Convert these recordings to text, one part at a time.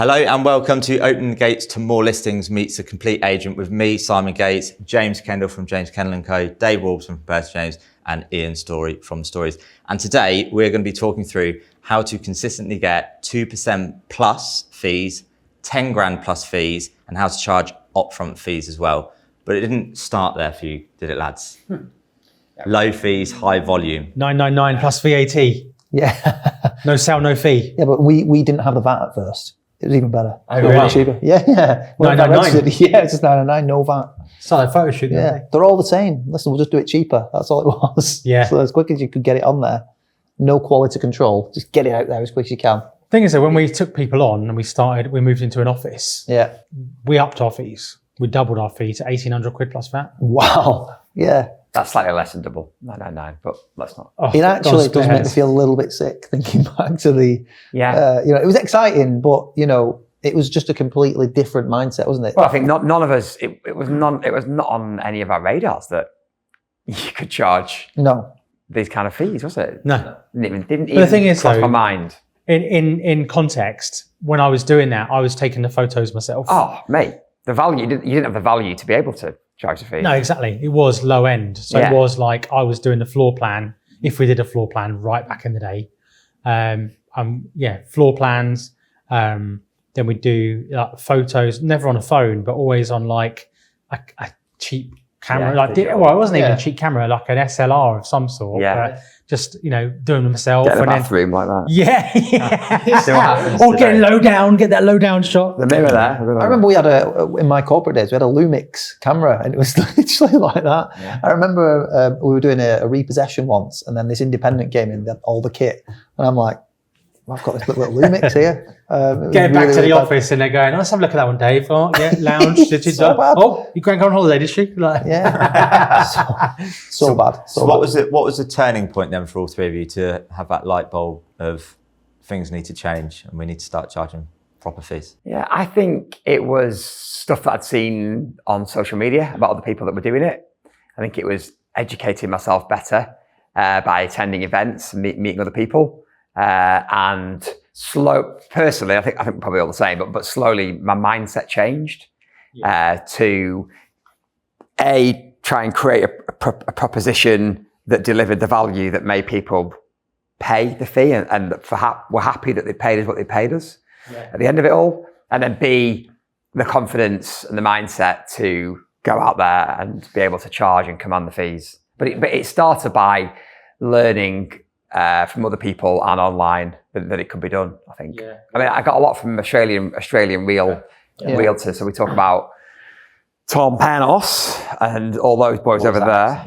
Hello and welcome to Opening the Gates to More Listings Meets the Complete Agent with me, Simon Gates, James Kendall from James Kendall & Co, Dave Warburton from Perth James and Ian Storey from Stories. And today we're going to be talking through how to consistently get 2% plus fees, 10 grand plus fees, and how to charge upfront fees as well. But it didn't start there for you, did it, lads? Low fees, high volume. 999 plus VAT. Yeah. No sale, no fee. Yeah, but we didn't have the VAT at first. It was even better. Oh, really? Cheaper. Yeah. 999? Yeah, it's just 999, no VAT. Started a photo shoot. Yeah, they're all the same. Listen, we'll just do it cheaper. That's all it was. Yeah. So as quick as you could get it on there, no quality control, just get it out there as quick as you can. Thing is that when we took people on and we moved into an office, Yeah. we upped our fees. We doubled our fee to 1,800 quid plus VAT. Wow. Yeah. That's slightly less than double, 999, but let's not. Oh, It actually God, does make me feel a little bit sick thinking back to the, it was exciting, but it was just a completely different mindset, wasn't it? Well, I think none of us, it was not on any of our radars that you could charge these kind of fees, was it? No. Didn't But the thing is, cross though, my mind. In context, when I was doing that, I was taking the photos myself. Oh, mate, the value, you didn't have the value to be able to charge a fee. No, exactly. It was low end. So It was like I was doing the floor plan, if we did a floor plan right back in the day. Floor plans. Then we do photos, never on a phone, but always on like a cheap camera. It wasn't even a cheap camera, like an SLR of some sort. Yeah. But just, doing them myself. Get in the bathroom like that. Yeah. See what happens Or today. get that low down shot. The mirror there. I remember we had in my corporate days, we had a Lumix camera and it was literally like that. Yeah. I remember we were doing a repossession once and then this independent came in, all the kit. And I'm like, I've got this little Lumix here. Getting back to the office and they're going, let's have a look at that one, Dave. Oh, yeah, lounge. So bad. Oh, you can't go on holiday, did she? Like, yeah. so bad. So what was the turning point then for all three of you to have that light bulb of things need to change and we need to start charging proper fees? Yeah, I think it was stuff that I'd seen on social media about other people that were doing it. I think it was educating myself better by attending events and meeting other people. And personally, I think probably all the same, but slowly my mindset changed to try and create a proposition that delivered the value that made people pay the fee and were happy that they paid us what they paid us at the end of it all. And then B, the confidence and the mindset to go out there and be able to charge and command the fees. But it started by learning from other people and online that it could be done, I think. Yeah. I mean, I got a lot from Australian realtors. So we talk about Tom Panos and all those boys over there.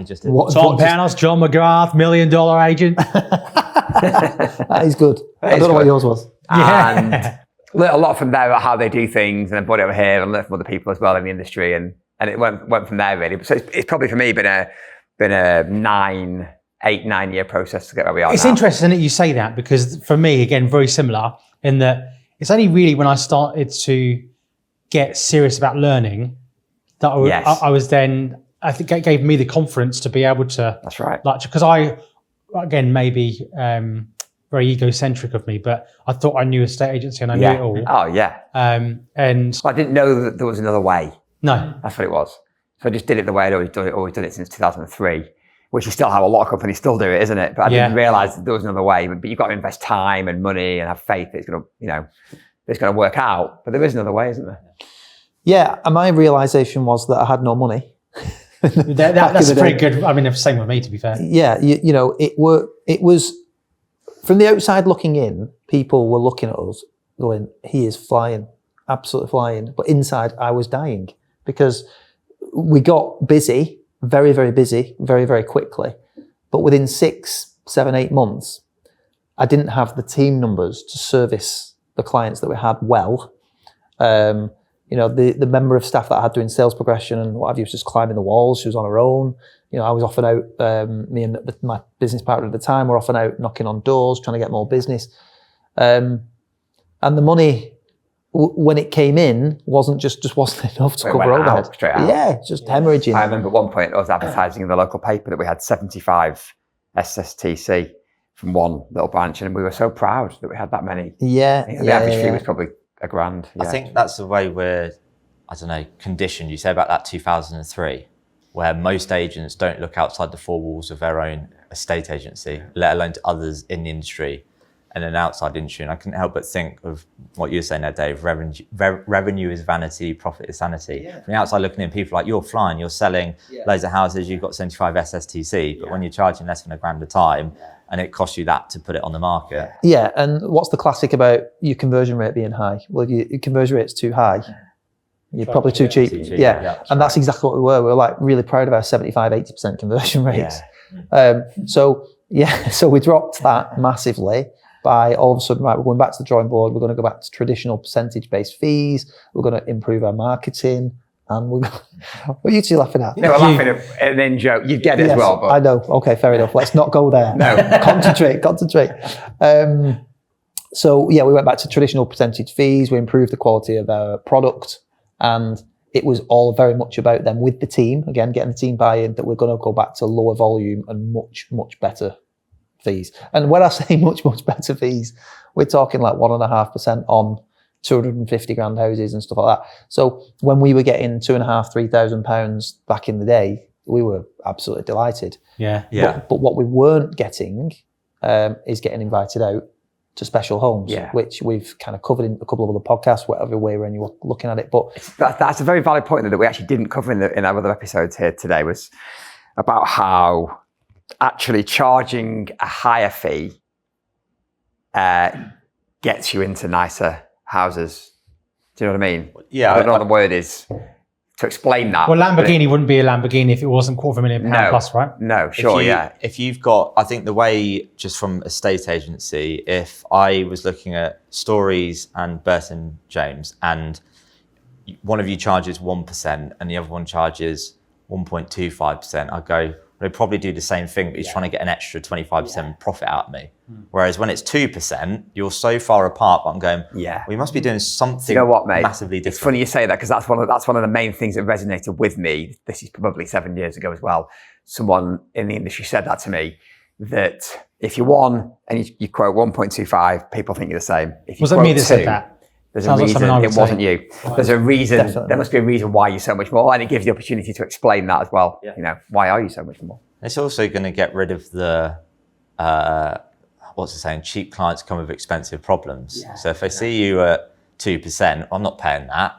Tom Panos, John McGrath, $1 million agent. That is good. I don't know what yours was. And learned a lot from there about how they do things and then brought it over here and learned from other people as well in the industry. And it went from there really. So it's probably for me been a 9 year process to get where we are. It's interesting that you say that because for me, again, very similar in that it's only really when I started to get serious about learning that I was then, I think it gave me the confidence to be able to. That's right. Because I, again, maybe very egocentric of me, but I thought I knew estate agency and I knew it all. Oh, yeah. And I didn't know that there was another way. No. That's what it was. So I just did it the way I'd always done it since 2003. Which is still how a lot of companies still do it, isn't it? But I didn't realise that there was another way. But you've got to invest time and money and have faith that it's going to work out. But there is another way, isn't there? Yeah, and my realisation was that I had no money. That's a pretty good. I mean, the same with me, to be fair. Yeah, it was from the outside looking in. People were looking at us, going, "He is flying, absolutely flying." But inside, I was dying because we got busy. Very, very busy, very, very quickly. But within 6, 7, 8 months, I didn't have the team numbers to service the clients that we had well. The member of staff that I had doing sales progression and what have you was just climbing the walls. She was on her own. I was often out, me and my business partner at the time were often out knocking on doors, trying to get more business. And the money, when it came in, wasn't enough to cover overhead. Straight out. Yeah, just hemorrhaging. I remember at one point I was advertising in the local paper that we had 75 SSTC from one little branch, and we were so proud that we had that many. Yeah. The average fee was probably grand. Yeah. I think that's the way we're, I don't know, conditioned. You say about that 2003, where most agents don't look outside the four walls of their own estate agency, let alone to others in the industry and an outside industry. And I couldn't help but think of what you were saying there, Dave. Revenue is vanity, profit is sanity. Yeah. From the outside looking in, people are like, you're flying, you're selling loads of houses, you've got 75 SSTC, but when you're charging less than £1,000 a time, and it costs you that to put it on the market. Yeah, and what's the classic about your conversion rate being high? Well, if your conversion rate's too high, you're probably too cheap. Yeah, and that's exactly what we were. We were like really proud of our 75, 80% conversion rates. So we dropped that massively by all of a sudden, right, we're going back to the drawing board. We're going to go back to traditional percentage-based fees. We're going to improve our marketing. And we're going what are you two laughing at? No, we're laughing at an in joke. You get it as well. But. I know. Okay, fair enough. Let's not go there. No. Concentrate. So we went back to traditional percentage fees. We improved the quality of our product. And it was all very much about them with the team, again, getting the team buy-in, that we're going to go back to lower volume and much, much better fees. And when I say much, much better fees, we're talking like 1.5% on 250 grand houses and stuff like that. So when we were getting £2,500, £3,000 back in the day, we were absolutely delighted. Yeah. But what we weren't getting is getting invited out to special homes, which we've kind of covered in a couple of other podcasts, whatever way when you're looking at it. But that's a very valid point that we actually didn't cover in our other episodes here today, was about how actually charging a higher fee gets you into nicer houses. Do you know what I mean? Yeah. I don't know what the word is to explain that. Well, Lamborghini wouldn't be a Lamborghini if it wasn't £250,000 plus, right? No, sure, If you've got, I think the way, just from estate agency, if I was looking at Stories and Burton James, and one of you charges 1% and the other one charges 1.25%, I'd go, they probably do the same thing, but he's trying to get an extra 25% profit out of me. Whereas when it's 2%, you're so far apart, but I'm going, we must be doing something massively different. It's funny you say that, because that's one of the main things that resonated with me. This is probably 7 years ago as well. Someone in the industry said that to me, that if you won and you quote 1.25, people think you're the same. If you was it me that said that? There's a reason it wasn't you. There's a reason. Definitely. There must be a reason why you're so much more, and it gives you the opportunity to explain that as well. You know, why are you so much more? It's also going to get rid of the what's it saying? Cheap clients come with expensive problems. So if I see you at 2%, I'm not paying that.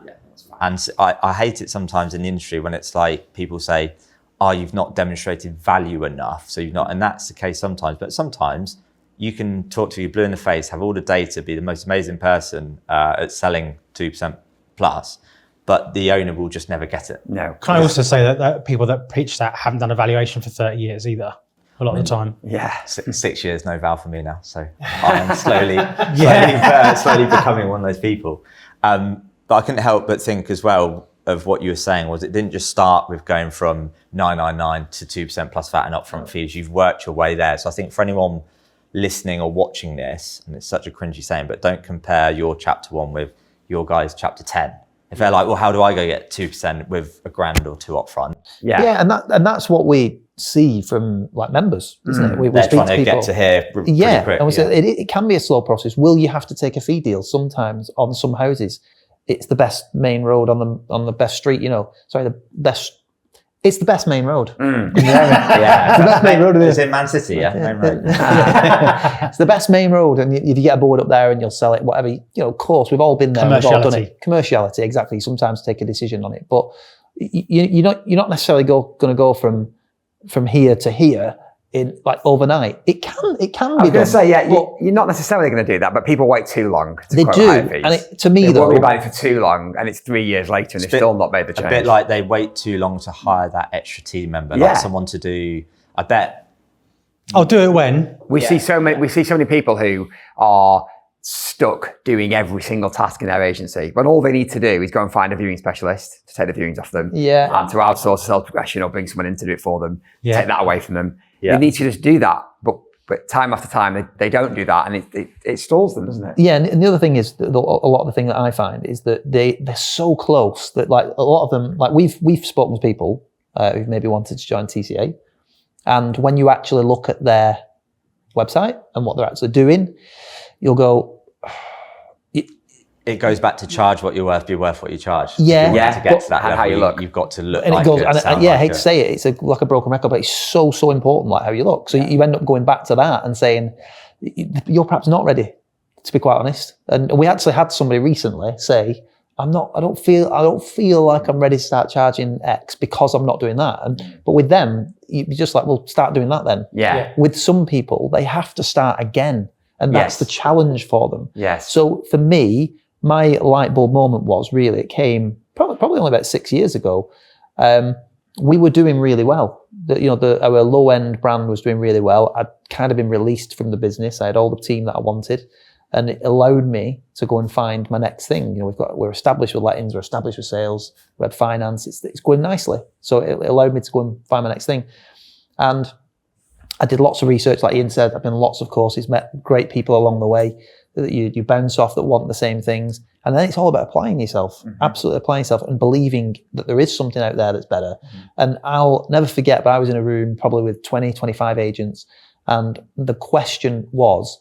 And I hate it sometimes in the industry when it's like people say, "Oh, you've not demonstrated value enough." So you've not, and that's the case sometimes. But sometimes you can talk to you blue in the face, have all the data, be the most amazing person at selling 2% plus, but the owner will just never get it. No. Can I also say that people that preach that haven't done a valuation for 30 years either, a lot of the time. Yeah. 6 years, no val for me now. So I'm slowly becoming one of those people. But I couldn't help but think as well of what you were saying was it didn't just start with going from 999 to 2% plus VAT and upfront fees. You've worked your way there. So I think for anyone listening or watching this, and it's such a cringy saying, but don't compare your chapter 1 with your guy's chapter 10. If they're like, well, how do I go get 2% with £1,000 or 2 upfront? Yeah, and that's what we see from like members, isn't it? We they're speak trying to people. get to here pretty quick. And we say it can be a slow process. Will you have to take a fee deal sometimes on some houses? It's the best main road on the best street, it's the best main road. Yeah. It's the best main road. Is it Man City? Yeah, main road. It's the best main road, and if you get a board up there and you'll sell it, whatever, of course, we've all been there. We've all done it. Commerciality, exactly. Sometimes take a decision on it, but you're not necessarily going to go from here to here in like overnight. It can be done. I was going to say, you're not necessarily going to do that, but people wait too long to they quote do, higher fees. and to me, they though, won't be buying for too long, and it's 3 years later, and they've still not made the change. A bit like they wait too long to hire that extra team member, like someone to do. I bet. I'll do it when we see so many people who are stuck doing every single task in their agency when all they need to do is go and find a viewing specialist to take the viewings off them, and to outsource sales progression or bring someone in to do it for them, take that away from them. They need to just do that, but time after time they don't do that, and it stalls them, doesn't it? Yeah, and the other thing is that a lot of the thing that I find is that they're so close that like a lot of them, like we've spoken to people who've maybe wanted to join TCA, and when you actually look at their website and what they're actually doing, you'll go, It goes back to charge what you're worth, be worth what you charge. Yeah. To get to that level, how you look. You've got to look And like it goes, it. I hate to say it, it's like a broken record, but it's so important, like how you look. So you end up going back to that and saying, you're perhaps not ready, to be quite honest. And we actually had somebody recently say, I don't feel like I'm ready to start charging X because I'm not doing that. But with them, you're just like, well, start doing that then. Yeah. With some people, they have to start again. And that's the challenge for them. Yes. So for me, my light bulb moment was really, it came probably only about 6 years ago. We were doing really well. Our low end brand was doing really well. I'd kind of been released from the business. I had all the team that I wanted, and it allowed me to go and find my next thing. We're established with lettings, we're established with sales, we had finance. It's going nicely. So it allowed me to go and find my next thing. And I did lots of research, like Ian said. I've been on lots of courses, met great people along the way that you bounce off that want the same things. And then it's all about applying yourself, absolutely applying yourself and believing that there is something out there that's better. And I'll never forget, but I was in a room probably with 20, 25 agents. And the question was,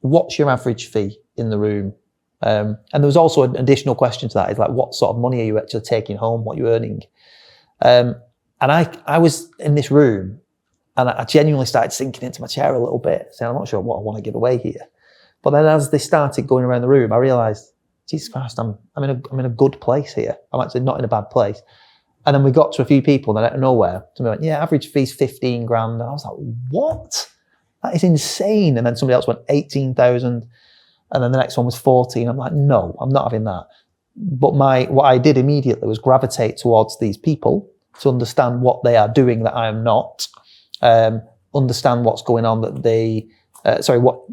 what's your average fee in the room? And there was also an additional question to that. It's like, what sort of money are you actually taking home? What are you earning? And I was in this room, and I genuinely started sinking into my chair a little bit, saying, I'm not sure what I want to give away here. But then as they started going around the room, I realised, Jesus Christ, I'm in a good place here. I'm actually not in a bad place. And then we got to a few people, and then out of nowhere, somebody went, yeah, average fee's 15 grand. And I was like, what? That is insane. And then somebody else went 18,000. And then the next one was 14. I'm like, no, I'm not having that. But what I did immediately was gravitate towards these people to understand what they are doing that I am not. Understand what's going on that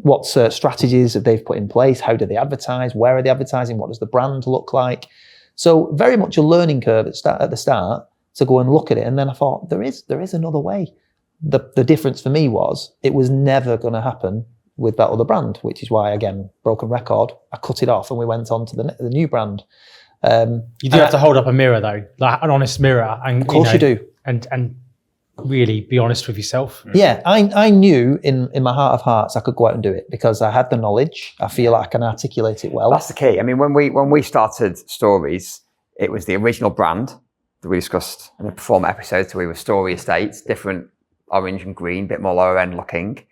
what strategies have they put in place? How do they advertise? Where are they advertising? What does the brand look like? So very much a learning curve at the start to go and look at it. And then I thought, there is another way. The difference for me was it was never going to happen with that other brand, which is why, again, broken record, I cut it off and we went on to the new brand. You do have to hold up a mirror though, like an honest mirror. And, of course you do. And really be honest with yourself. Yeah, I knew in my heart of hearts I could go out and do it because I had the knowledge. I feel like I can articulate it well. That's the key. I mean, when we started Stories, it was the original brand that we discussed in the Perform episode. So we were Storey Estates, different orange and green, bit more lower end looking.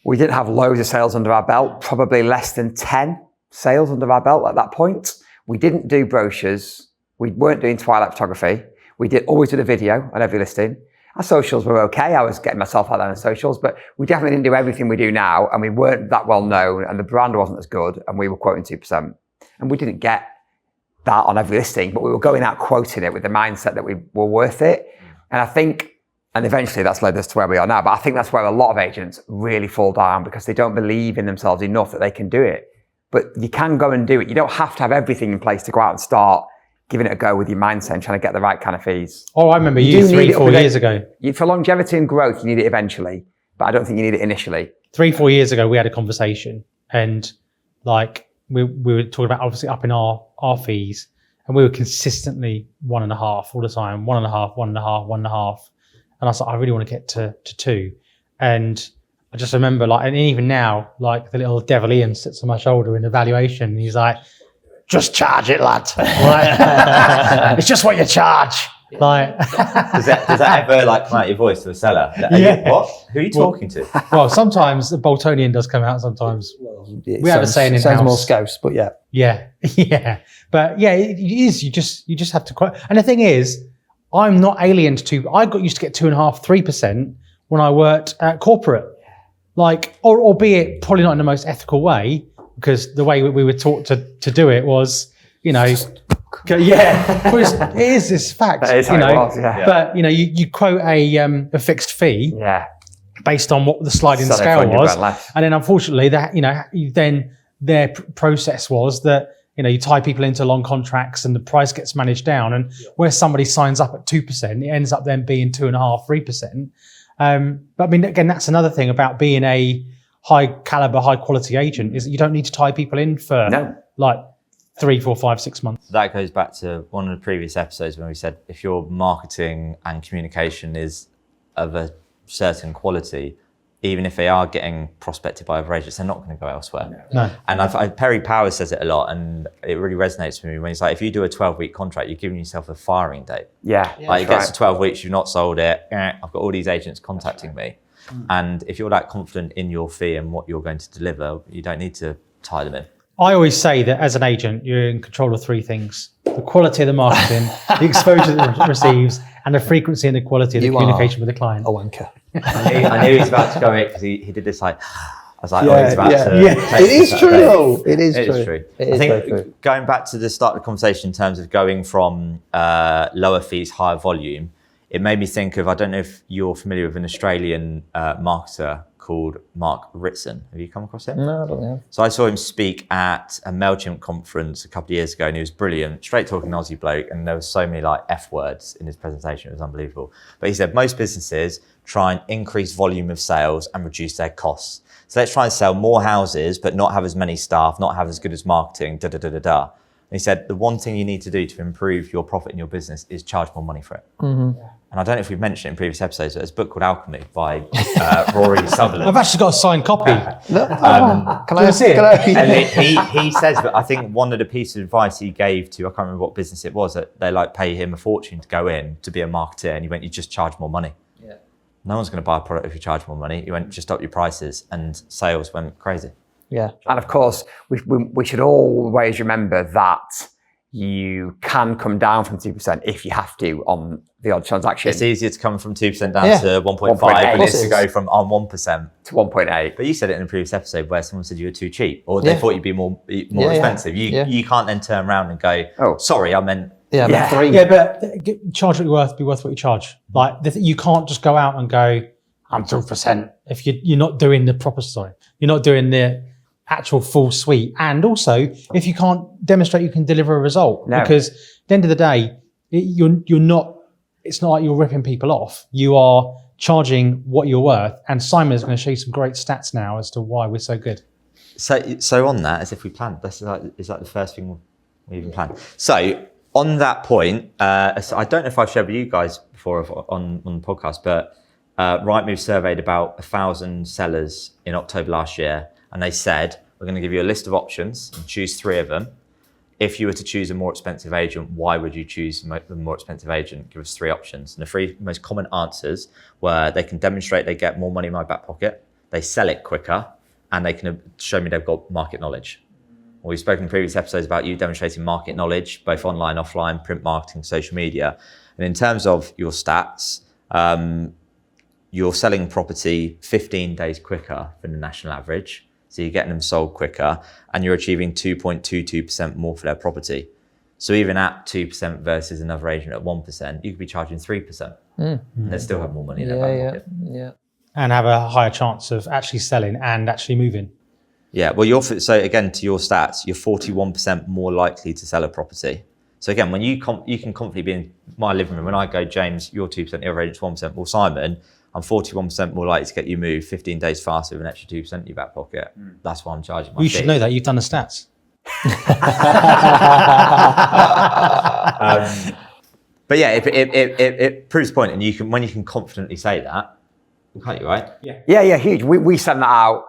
We didn't have loads of sales under our belt, probably less than 10 sales under our belt at that point. We didn't do brochures. We weren't doing twilight photography. We always did a video on every listing. Our socials were okay. I was getting myself out there on socials, but we definitely didn't do everything we do now, and we weren't that well known, and the brand wasn't as good, and we were quoting 2%. And we didn't get that on every listing, but we were going out quoting it with the mindset that we were worth it. And I think, and eventually that's led us to where we are now, but I think that's where a lot of agents really fall down because they don't believe in themselves enough that they can do it. But you can go and do it. You don't have to have everything in place to go out and start giving it a go with your mindset and trying to get the right kind of fees. Oh, I remember you 3-4 years ago. For longevity and growth, you need it eventually, but I don't think you need it initially. 3-4 years ago, we had a conversation, and like we were talking about obviously upping our fees, and we were consistently 1.5 all the time, 1.5, 1.5, 1.5. And I was like, I really want to get to 2. And I just remember and even now, the little devil Ian sits on my shoulder in evaluation, and he's like, just charge it, lad. It's just what you charge. Does that ever come out your voice to the seller? What? Who are you talking to? Well, sometimes the Boltonian does come out. Sometimes we have a saying in house. Sounds more scouse, but yeah. Yeah. But yeah, it is. You just have to quote. And the thing is, I'm not alien to. I got used to get 2.5%, 3% when I worked at corporate. Albeit probably not in the most ethical way, because the way we were taught to do it was, it is this fact. That is how it was, yeah. But you quote a fixed fee, based on what the sliding scale was, and then unfortunately then their process was that you tie people into long contracts and the price gets managed down, and where somebody signs up at 2%, it ends up then being 2.5%, 3%. But I mean, again, that's another thing about being a high caliber, high quality agent, is that you don't need to tie people in for 3, 4, 5, 6 months. That goes back to one of the previous episodes when we said if your marketing and communication is of a certain quality, even if they are getting prospected by other agents, they're not going to go elsewhere. No. And Perry Powers says it a lot, and it really resonates with me when he's like, if you do a 12-week contract, you're giving yourself a firing date. Yeah. Like it gets to 12 weeks, you've not sold it. I've got all these agents contacting me. And if you're that confident in your fee and what you're going to deliver, you don't need to tie them in. I always say that as an agent, you're in control of three things: the quality of the marketing, the exposure that it receives, and the frequency and the quality of the communication with the client. A wanker. I knew he was about to go in because he did this like, I was like, oh, he's about to. It is true though. It is true. I think going back to the start of the conversation in terms of going from lower fees, higher volume, it made me think of, I don't know if you're familiar with an Australian marketer called Mark Ritson. Have you come across him? No, I don't know. So I saw him speak at a MailChimp conference a couple of years ago, and he was brilliant, straight talking Aussie bloke, and there was so many like F words in his presentation, it was unbelievable. But he said most businesses try and increase volume of sales and reduce their costs. So let's try and sell more houses, but not have as many staff, not have as good as marketing, And he said the one thing you need to do to improve your profit in your business is charge more money for it. And I don't know if we've mentioned it in previous episodes, but there's a book called Alchemy by Rory Sutherland. I've actually got a signed copy. Can I see it? And he says, but I think one of the pieces of advice he gave to, I can't remember what business it was, that they like pay him a fortune to go in to be a marketer, and he went, you just charge more money. Yeah. No one's going to buy a product if you charge more money. He went, just up your prices, and sales went crazy. Yeah. And of course, we should always remember that you can come down from 2% if you have to on the odd transaction. It's easier to come from 2% down to 1.5 than it is to go from on 1% to 1.8. But you said it in a previous episode where someone said you were too cheap, or they thought you'd be more expensive. You can't then turn around and go, oh, sorry, I meant... Yeah, 3. Yeah, but charge what you're worth, be worth what you charge. Like you can't just go out and go, I'm 2% if you're not doing the proper story. You're not doing the actual full suite. And also, if you can't demonstrate you can deliver a result, because at the end of the day, you're not, it's not like you're ripping people off. You are charging what you're worth. And Simon is going to show you some great stats now as to why we're so good. So on that, as if we planned, is that the first thing we even planned? So on that point, I don't know if I've shared with you guys before on the podcast, but Rightmove surveyed about 1,000 sellers in October last year. And they said, we're going to give you a list of options and choose 3 of them. If you were to choose a more expensive agent, why would you choose the more expensive agent? Give us 3 options. And the 3 most common answers were they can demonstrate they get more money in my back pocket, they sell it quicker, and they can show me they've got market knowledge. Well, we've spoken in previous episodes about you demonstrating market knowledge, both online, offline, print marketing, social media. And in terms of your stats, you're selling property 15 days quicker than the national average. So you're getting them sold quicker, and you're achieving 2.22% more for their property. So even at 2% versus another agent at 1%, you could be charging 3%. And they still have more money in their back pocket. Yeah. And have a higher chance of actually selling and actually moving. Yeah, well, so again, to your stats, you're 41% more likely to sell a property. So again, when you can confidently be in my living room, when I go, James, you're 2%, the other agent's 1%, well, Simon, I'm 41% more likely to get you moved 15 days faster with an extra 2% in your back pocket. That's why I'm charging my fee. You should know that. You've done the stats. But yeah, it proves the point, and when you can confidently say that, can't you, right? Yeah, huge. We send that out.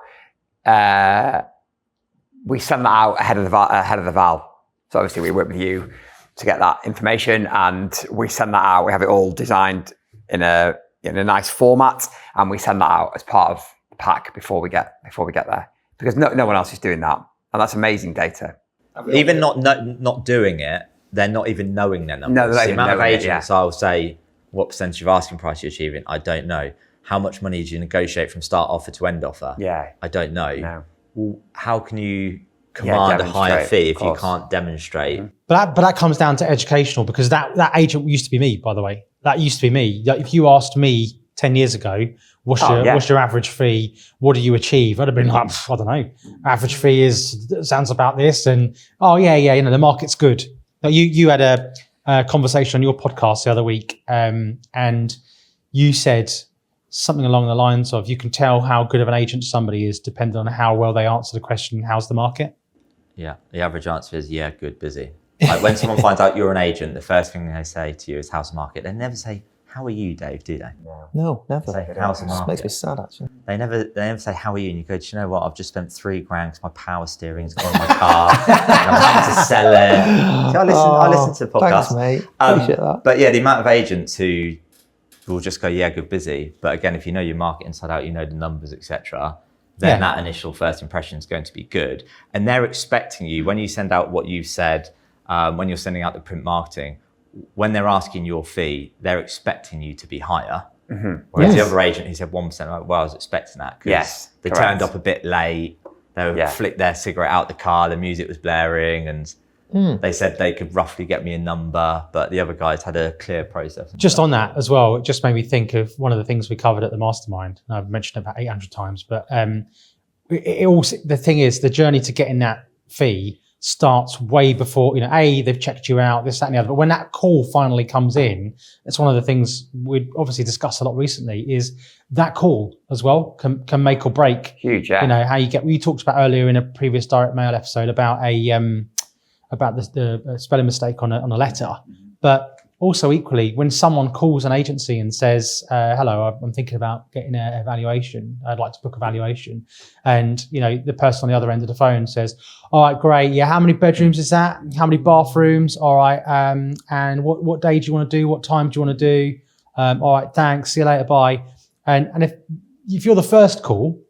We send that out ahead of the val. So obviously we work with you to get that information, and we send that out. We have it all designed in a nice format, and we send that out as part of the pack before we get there, because no one else is doing that, and that's amazing data. Even not doing it, they're not even knowing their numbers. No, the amount of agents I'll say, what percentage of asking price you're achieving, I don't know. How much money do you negotiate from start offer to end offer? Yeah, I don't know. No. Well, how can you command a higher fee if you can't demonstrate? But that comes down to educational, because that agent used to be me, by the way. That used to be me. If you asked me 10 years ago, what's your average fee? What do you achieve? I'd have been like, I don't know. Average fee sounds about this. And the market's good. You had a conversation on your podcast the other week, and you said something along the lines of, you can tell how good of an agent somebody is depending on how well they answer the question, how's the market? Yeah, the average answer is, good, busy. Like when someone finds out you're an agent, the first thing they say to you is, how's the market? They never say, how are you, Dave, do they? No, never. Say, how's the market? Makes me sad, actually. They never say, how are you? And you go, do you know what? I've just spent $3,000 because my power steering's gone on my car. And I'm having to sell it. So I listen to the podcast. Thanks, mate. Appreciate that. But yeah, the amount of agents who will just go, yeah, good, busy. But again, if you know your market inside out, you know the numbers, etc., then that initial first impression is going to be good. And they're expecting you, when you send out what you've said, when you're sending out the print marketing, when they're asking your fee, they're expecting you to be higher. Whereas the other agent who said 1%, like, well, I was expecting that because they turned up a bit late. They flicked their cigarette out the car, the music was blaring, and they said they could roughly get me a number, but the other guys had a clear process. Just on that as well, it just made me think of one of the things we covered at the mastermind. I've mentioned it about 800 times, but it also, the thing is, the journey to getting that fee starts way before, they've checked you out, this, that, and the other. But when that call finally comes in, it's one of the things we've obviously discussed a lot recently, is that call as well can make or break. Huge, yeah. How you get, we talked about earlier in a previous direct mail episode about about the spelling mistake on a letter. But also equally, when someone calls an agency and says, hello, I'm thinking about getting an evaluation, I'd like to book a valuation. And, the person on the other end of the phone says, all right, great. Yeah, how many bedrooms is that? How many bathrooms? All right. And what day do you want to do? What time do you want to do? All right, thanks. See you later. Bye. And if you're the first call,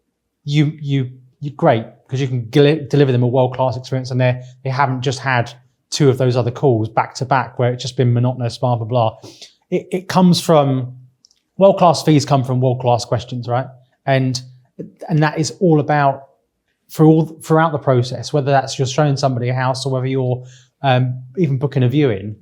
you're great, because you can deliver them a world-class experience, and they haven't just had 2 of those other calls back to back where it's just been monotonous, blah, blah, blah. It comes from, world-class fees come from world-class questions, right? And that is all about, throughout the process, whether that's you're showing somebody a house or whether you're even booking a viewing,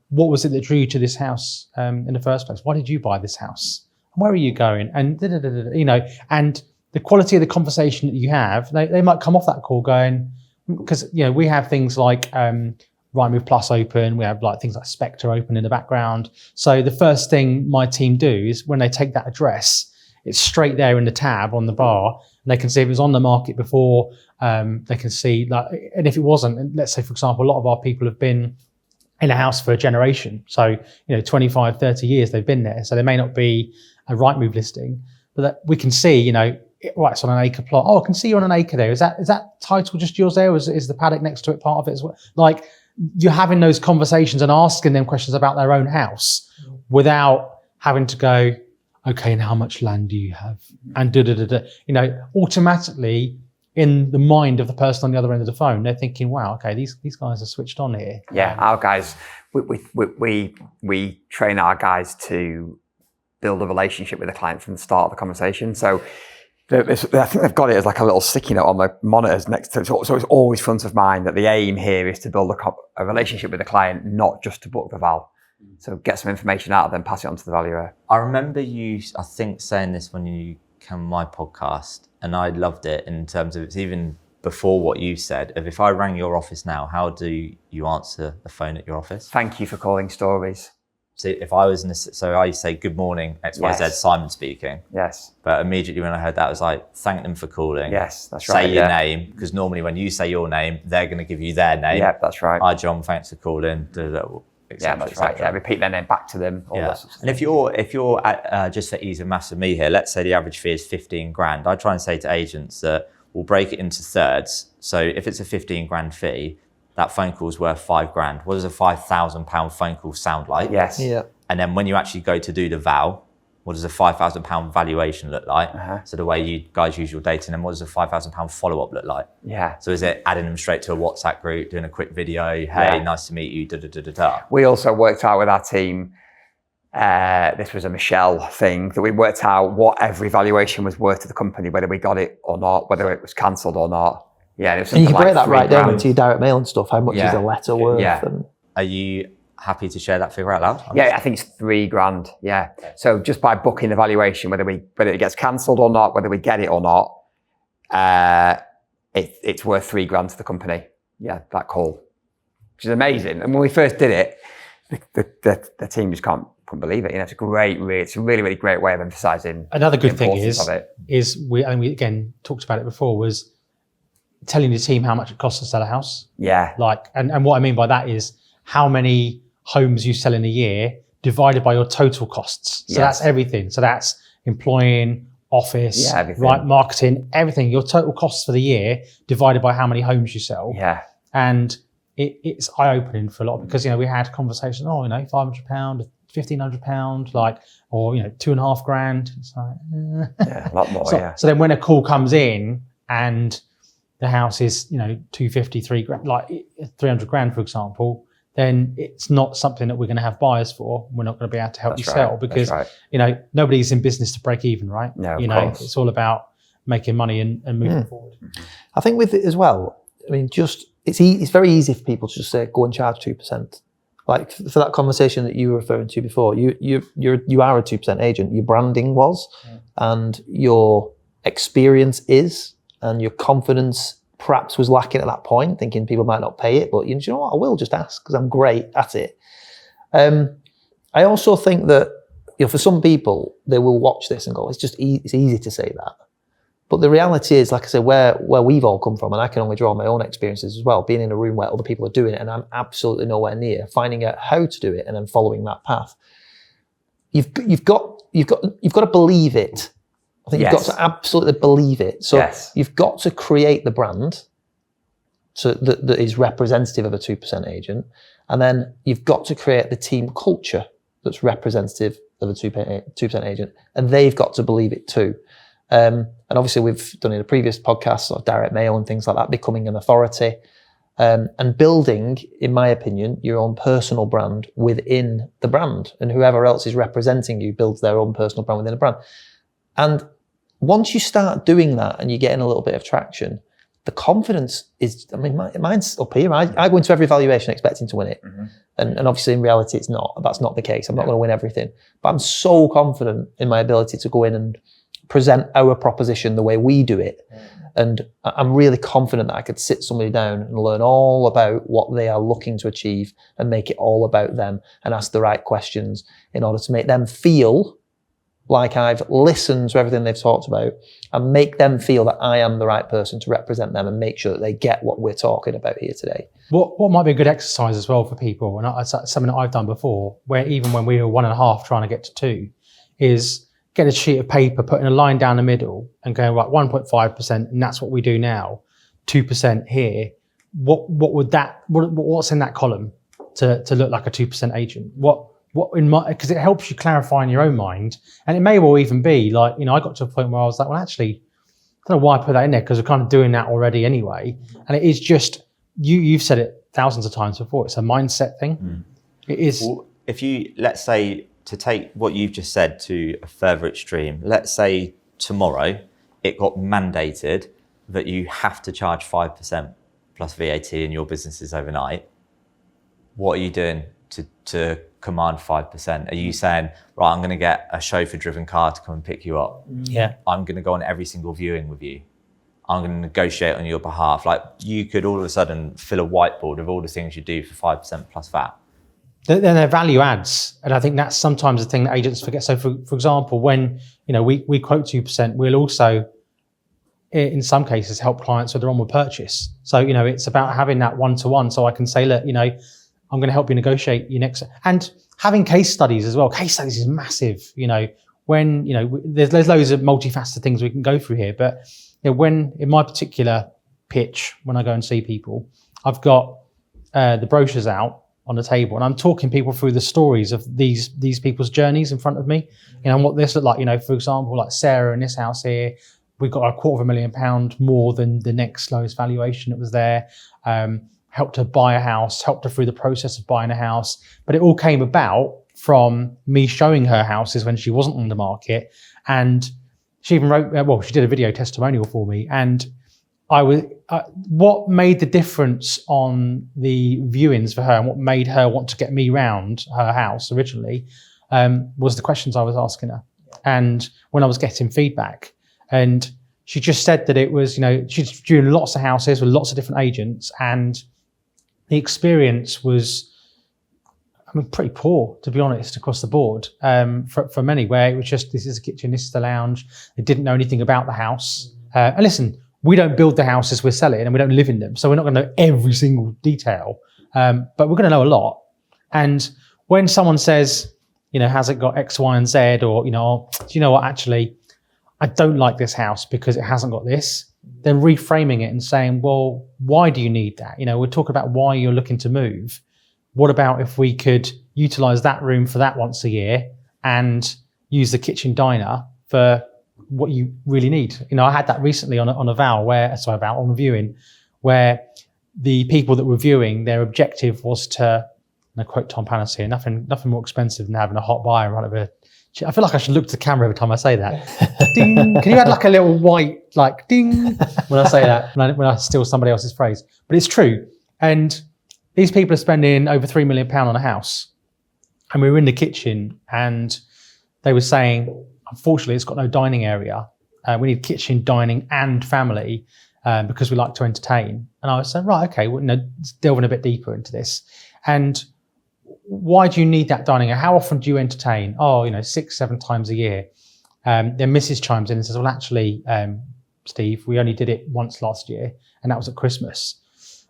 what was it that drew you to this house in the first place? Why did you buy this house? Where are you going? And, and the quality of the conversation that you have, they might come off that call going, because we have things like Rightmove Plus open, we have like things like Spectre open in the background. So the first thing my team do is when they take that address, it's straight there in the tab on the bar, and they can see if it was on the market before. They can see and if it wasn't, and let's say for example, a lot of our people have been in a house for a generation. So 25, 30 years they've been there. So there may not be a Rightmove listing, but that we can see, right, it's on an acre plot. Oh, I can see you're on an acre there. Is that title just yours there? Or is the paddock next to it part of it as well? Like, you're having those conversations and asking them questions about their own house without having to go, okay, and how much land do you have? And automatically in the mind of the person on the other end of the phone, they're thinking, wow, okay, these guys are switched on here. Yeah, our guys, we train our guys to build a relationship with the client from the start of the conversation. So I think they've got it as like a little sticky note on the monitors next to it. So it's always front of mind that the aim here is to build a relationship with the client, not just to book the val. So get some information out of them, pass it on to the valuer. I remember you, I think, saying this when you came on my podcast, and I loved it in terms of, it's even before what you said, of if I rang your office now, how do you answer the phone at your office? Thank you for calling Stories. So if I was so I say, good morning, XYZ, Simon speaking. Yes. But immediately when I heard that, I was like, thank them for calling. Yes, that's right. Say your name, because normally when you say your name, they're going to give you their name. Yeah, that's right. Hi, John, thanks for calling. Yeah, that's right. Yeah, repeat their name back to them. All that sort of and if you're at, just for ease of maths of me here, let's say the average fee is 15 grand. I try and say to agents that we'll break it into thirds. So if it's a 15 grand fee, that phone call is worth 5 grand. What does a £5,000 phone call sound like? Yes. Yeah. And then when you actually go to do the val, what does a £5,000 valuation look like? So the way you guys use your data, and then what does a £5,000 follow-up look like? Yeah. So is it adding them straight to a WhatsApp group, doing a quick video, hey, nice to meet you, da-da-da-da-da? We also worked out with our team, this was a Michelle thing, that we worked out what every valuation was worth to the company, whether we got it or not, whether it was cancelled or not. Yeah, it was and you can like break that right down grand. into your direct mail and stuff. How much is a letter worth? Yeah. And Are you happy to share that figure out loud? Yeah, I think it's 3 grand. Yeah. So just by booking the valuation, whether it gets cancelled or not, whether we get it or not, it's worth 3 grand to the company. Yeah, that call, which is amazing. And when we first did it, the team just couldn't believe it. It's a really, really great way of emphasising. Another good thing is we again talked about it before, was telling the team how much it costs to sell a house. Yeah. And what I mean by that is how many homes you sell in a year divided by your total costs. So that's everything. So that's employing, office, right, marketing, everything. Your total costs for the year divided by how many homes you sell. Yeah. And it's eye-opening for a lot because, we had conversations, £500, £1,500, like, or, $2,500. It's like, a lot more, So then when a call comes in and the house is, 250, £3,000, like 300 grand, for example, then it's not something that we're going to have buyers for. We're not going to be able to help you sell because, nobody's in business to break even, right? No, it's all about making money and moving forward. I think with it as well, it's very easy for people to just say, go and charge 2%. Like for that conversation that you were referring to before, you are a 2% agent. Your branding was, and your experience is, and your confidence perhaps was lacking at that point, thinking people might not pay it, but you know what, I will just ask because I'm great at it. I also think that for some people, they will watch this and go, it's easy to say that. But the reality is, like I said, where we've all come from, and I can only draw on my own experiences as well, being in a room where other people are doing it and I'm absolutely nowhere near, finding out how to do it and then following that path. You've got to believe it. I think you've got to absolutely believe it. So you've got to create the brand that is representative of a 2% agent. And then you've got to create the team culture that's representative of a 2% agent. And they've got to believe it too. And obviously we've done in a previous podcast, sort of direct mail and things like that, becoming an authority, and building, in my opinion, your own personal brand within the brand, and whoever else is representing you builds their own personal brand within a brand. And once you start doing that and you're getting a little bit of traction, the confidence is, mine's up here. I go into every evaluation expecting to win it. And obviously in reality, that's not the case. I'm not going to win everything, but I'm so confident in my ability to go in and present our proposition the way we do it. And I'm really confident that I could sit somebody down and learn all about what they are looking to achieve and make it all about them and ask the right questions in order to make them feel like I've listened to everything they've talked about and make them feel that I am the right person to represent them and make sure that they get what we're talking about here today. What might be a good exercise as well for people, and it's something that I've done before, where even when we were 1.5 trying to get to 2, is get a sheet of paper, putting a line down the middle and going, right, 1.5%, and that's what we do now, 2% here. What's in that column to look like a 2% agent? Because it helps you clarify in your own mind. And it may well even be like, I got to a point where I was like, well, actually, I don't know why I put that in there because we're kind of doing that already anyway. And it is just, you've said it thousands of times before, it's a mindset thing. It is. Well, if you, let's say, to take what you've just said to a further extreme, let's say tomorrow it got mandated that you have to charge 5% plus VAT in your businesses overnight. What are you doing to command 5%? Are you saying, right, I'm going to get a chauffeur-driven car to come and pick you up? Yeah. I'm going to go on every single viewing with you. I'm going to negotiate on your behalf. Like, you could all of a sudden fill a whiteboard of all the things you do for 5% plus VAT. Then their value adds, and I think that's sometimes the thing that agents forget. So, for example, when we quote 2%, we'll also, in some cases, help clients with their onward purchase. So it's about having that one-to-one. So I can say, look, I'm going to help you negotiate your next, and having case studies as well. Case studies is massive. When there's loads of multifaceted things we can go through here, but when in my particular pitch, when I go and see people, I've got the brochures out on the table, and I'm talking people through the stories of these people's journeys in front of me, and what this looked like. For example, like Sarah in this house here, we got £250,000 more than the next lowest valuation that was there. Helped her buy a house, helped her through the process of buying a house, but it all came about from me showing her houses when she wasn't on the market, and she even wrote. She did a video testimonial for me, and what made the difference on the viewings for her and what made her want to get me round her house originally was the questions I was asking her. And when I was getting feedback, and she just said that it was, she's doing lots of houses with lots of different agents, and the experience was, pretty poor, to be honest, across the board, for many, where it was just, this is a kitchen, this is the lounge. They didn't know anything about the house. And listen, we don't build the houses we're selling, and we don't live in them. So we're not going to know every single detail, but we're going to know a lot. And when someone says, has it got X, Y, and Z? Or, do you know what, actually, I don't like this house because it hasn't got this. Then reframing it and saying, well, why do you need that? We're talking about why you're looking to move. What about if we could utilize that room for that once a year and use the kitchen diner for what you really need? I had that recently on a viewing where the people that were viewing, their objective was to, and I quote Tom Panis here, nothing more expensive than having a hot buyer in front of a. I feel like I should look to the camera every time I say that. Ding! Can you add like a little white, like ding, when I say that, when I steal somebody else's phrase? But it's true. And these people are spending over £3 million on a house. And we were in the kitchen and they were saying, unfortunately, it's got no dining area. We need kitchen, dining and family because we like to entertain. And I was saying, right, okay, well, delving a bit deeper into this. And why do you need that dining area? How often do you entertain? 6-7 times a year. Then Mrs. chimes in and says, well, actually, Steve, we only did it once last year, and that was at Christmas.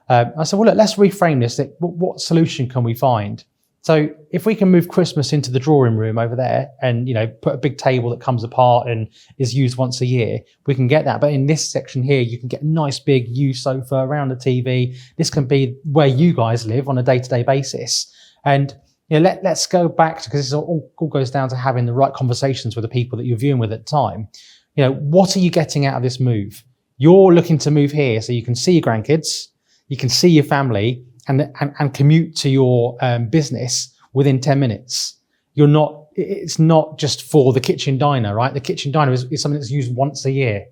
I said, well, look, let's reframe this. What solution can we find? So if we can move Christmas into the drawing room over there and, put a big table that comes apart and is used once a year, we can get that. But in this section here, you can get a nice big U sofa around the TV. This can be where you guys live on a day-to-day basis. And let's go back to, because this all goes down to having the right conversations with the people that you're viewing with at the time. What are you getting out of this move? You're looking to move here so you can see your grandkids, you can see your family, and commute to your business within 10 minutes. It's not just for the kitchen diner, right? The kitchen diner is something that's used once a year.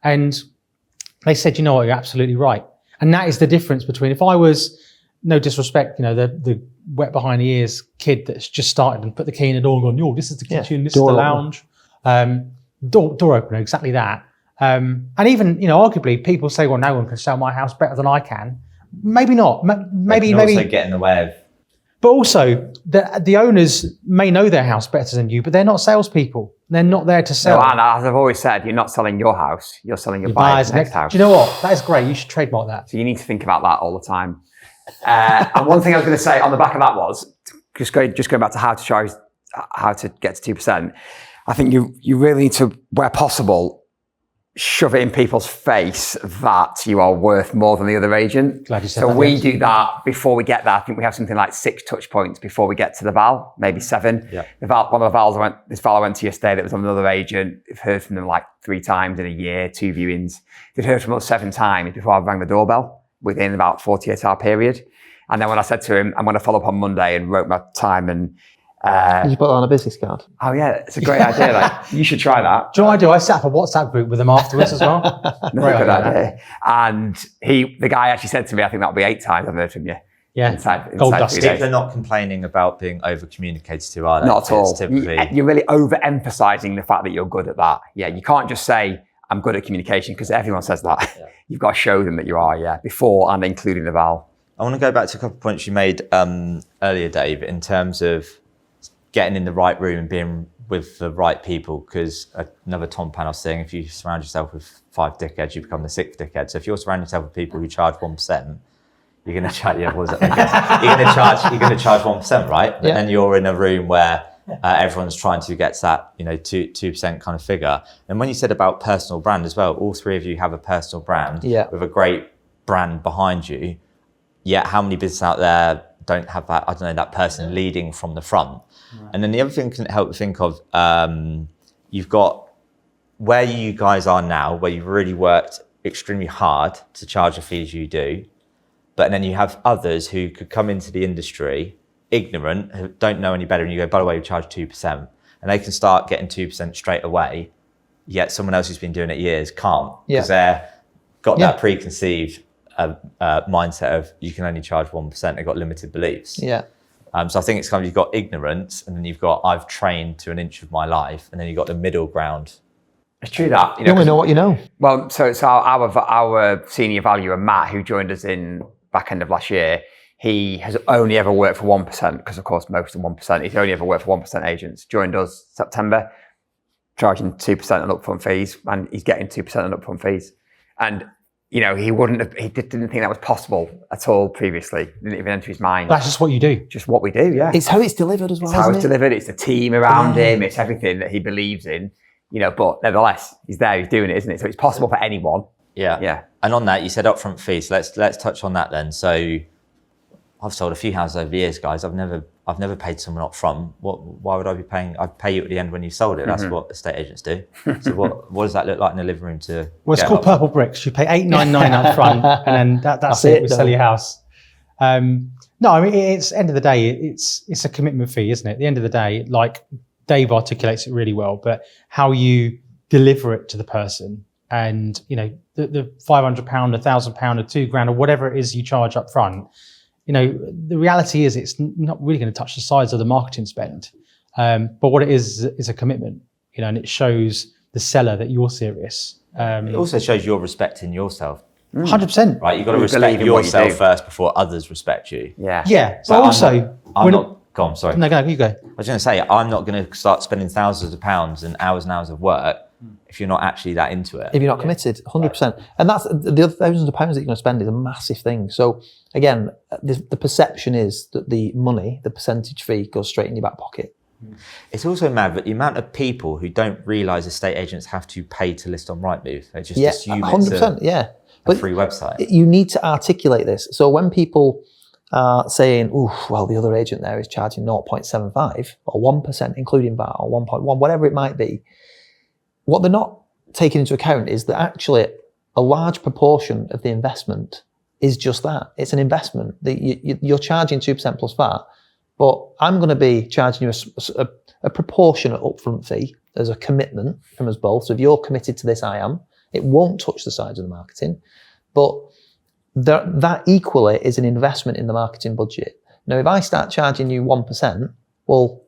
And they said, you know what, you're absolutely right. And that is the difference between, if I was, no disrespect, the wet behind the ears kid that's just started and put the key in the door and gone, yo, this is the kitchen, this is the lounge. Door opener, exactly that. And even, arguably people say, well, no one can sell my house better than I can. Maybe not. Maybe also get in the way of. But also, the owners may know their house better than you, but they're not salespeople. They're not there to sell. No, and as I've always said, you're not selling your house. You're selling your buyer's next house. Do you know what? That is great. You should trademark that. So you need to think about that all the time. And one thing I was going to say on the back of that was, just going back to how to get to 2%. I think you really need to, where possible, shove it in people's face that you are worth more than the other agent. Glad you said that. So we yes. do that before we get there. I think we have something like 6 touch points before we get to the val, maybe 7. Yeah. One of the vals this val I went to yesterday that was on another agent. I've heard from them like 3 times in a year, 2 viewings. They'd heard from us 7 times before I rang the doorbell within about 48-hour period. And then when I said to him, I'm going to follow up on Monday, and wrote my time and Did you put that on a business card? Oh yeah, it's a great idea. Like, you should try that. Do you know what I do? I set up a WhatsApp group with them afterwards as well. Great idea. And the guy actually said to me, I think that'll be 8 times I've heard from you. Yeah, inside gold 3 dust. days. People are not complaining about being over communicated to, are they? Not at all. Typically, You're really overemphasizing the fact that you're good at that. Yeah, you can't just say, I'm good at communication, because everyone says that. Yeah. You've got to show them that you are, before and including the val. I want to go back to a couple of points you made earlier, Dave, in terms of getting in the right room and being with the right people, because another Tom Panos saying, if you surround yourself with 5 dickheads, you become the 6th dickhead. So if you're surrounding yourself with people who charge 1%, you're going to charge, you're going to charge 1%, right? But then you're in a room where everyone's trying to get to that, 2% kind of figure. And when you said about personal brand as well, all 3 of you have a personal brand with a great brand behind you. Yet how many businesses out there don't have that, that person leading from the front? Right. And then the other thing can help think of, you've got where you guys are now, where you've really worked extremely hard to charge the fees you do. But then you have others who could come into the industry ignorant, who don't know any better, and you go, by the way, we charge 2%. And they can start getting 2% straight away. Yet someone else who's been doing it years can't, because they've got that preconceived mindset of you can only charge 1%. They've got limited beliefs. Yeah. So I think it's kind of, you've got ignorance, and then you've got I've trained to an inch of my life, and then you've got the middle ground. It's true that you only know what you know. Well, so it's our senior valuer Matt, who joined us in back end of last year. He has only ever worked for 1%, because of course most of 1%. He's only ever worked for 1% agents. Joined us September, charging 2% on upfront fees, and he's getting 2% on upfront fees. And you know, he didn't think that was possible at all previously. Didn't even enter his mind. That's just what you do. Just what we do, yeah. It's how it's delivered as well. It's how isn't it's it? delivered. It's the team around him. It's everything that he believes in, you know, but nevertheless, he's there, he's doing it, isn't it? So it's possible for anyone. Yeah. And on that, you said upfront fees. So let's touch on that then. So I've sold a few houses over the years, guys. I've never paid someone up front. Why would I be paying? I'd pay you at the end when you sold it. That's what estate agents do. So what does that look like in the living room to? Well, it's called purple bricks. You pay $899 up front, and then that's it. We sell your house. No, I mean, it's end of the day, it's a commitment fee, isn't it? At the end of the day, like Dave articulates it really well, but how you deliver it to the person, and you know, the £500, £1,000, or £2,000, or whatever it is you charge up front. You know, the reality is it's not really going to touch the size of the marketing spend. But what it is a commitment, you know, and it shows the seller that you're serious. It also shows you're respecting yourself. 100%. Right, you've got to respect yourself first before others respect you. Yeah. Yeah. So but also, I'm not, go on, sorry. No, you go. I was going to say, I'm not going to start spending thousands of pounds and hours of work if you're not actually that into it. If you're not committed, 100%. And that's the other thousands of pounds that you're going to spend is a massive thing. So again, the perception is that the money, the percentage fee, goes straight in your back pocket. It's also mad that the amount of people who don't realise estate agents have to pay to list on Rightmove. They just assume 100%, it's a free website. You need to articulate this. So when people are saying, "Oh, well, the other agent there is charging 0.75 or 1%, including VAT, or 1.1, whatever it might be," what they're not taking into account is that actually a large proportion of the investment is just that. It's an investment. You're charging 2% plus VAT, but I'm going to be charging you a proportionate upfront fee as a commitment from us both. So if you're committed to this, I am. It won't touch the sides of the marketing, but that equally is an investment in the marketing budget. Now, if I start charging you 1%, well,